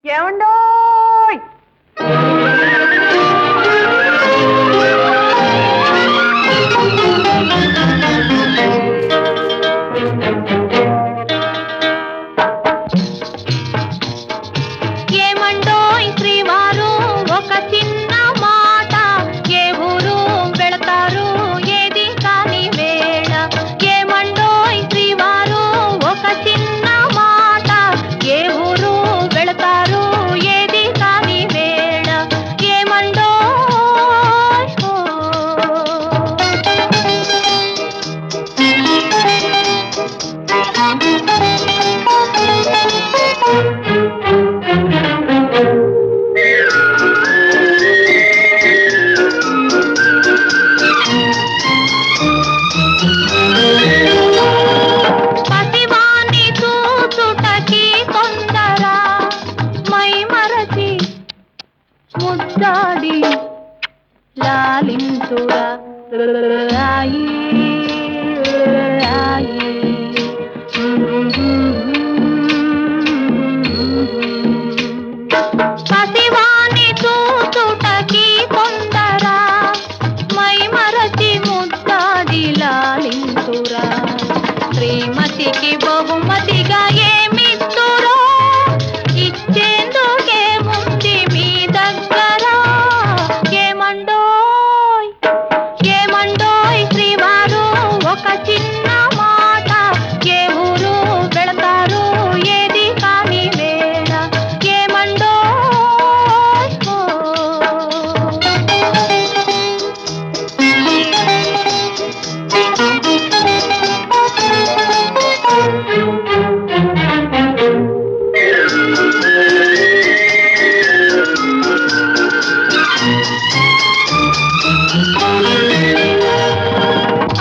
ఏమండోయ్ ఏమండోయ్ శ్రీవారు ఒక చిన్న మాట ఏ ఊరు వెళతారు ఏది కాని వేళ ఏమండోయ్ శ్రీవారు ఒక చిన్న మాట ఏ ఊరు వెళతారు ఏది కాని వేళ ఏమండోయ్ పసివాణ్ణి చూచుటకి తొందర మై మరచి ముద్దాడి లాలించురా రాయి రాయి పసివాణ్ణి చూచుటకి తొందర మై మరచి ముద్దాడి లాలించురా శ్రీమతికి బహుమతిగా ఏమిస్తురో ఇచ్చేందుకే ముందు మీ దగ్గర ఏమండోయ్ ఏమండోయ్ శ్రీవారు ఒక చిన్న మాట ఏ ఊరు వెళతారు ఏది కాని వేళ ఏమండోయ్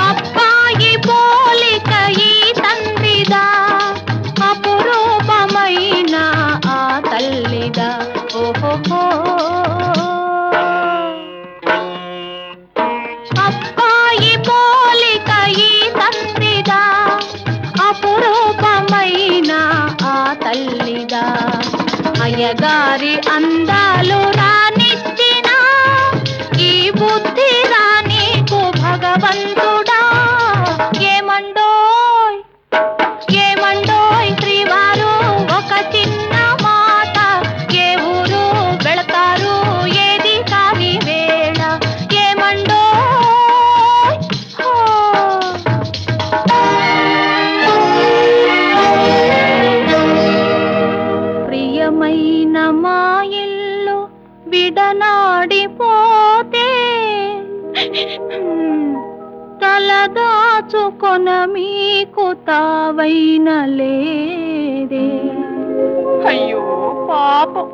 అబ్బాయి పోలిక ఈ తండ్రిదా అపురూపమైన ఆ తల్లిదా ఓహో అబ్బాయి పోలిక ఈ తండ్రిదా అపురూపమైన ఆ తల్లిదా అయ్యగారి అందాలు రానిచ్చిన ఈ బుద్ధి రానీకు భగవంతుడా ఏమండోయ్ ఏమండోయ్ శ్రీవారు ఒక చిన్న మాట ఏ ఊరు వెళతారు ఏది కాని వేళ ఏమండోయ్ ప్రియమైన మా ఇల్లు విడనాడిపోతే తలదాచుకొన మీకు తావైన లేదే అయ్యో పాపం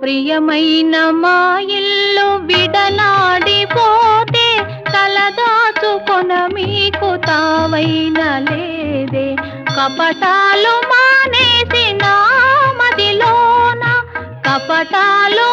ప్రియమైన మా ఇల్లు విడనాడిపోతే తలదాచుకొన మీకు తావైన లేదే కపటాలు మానేసి నా మదిలోన కపటాలు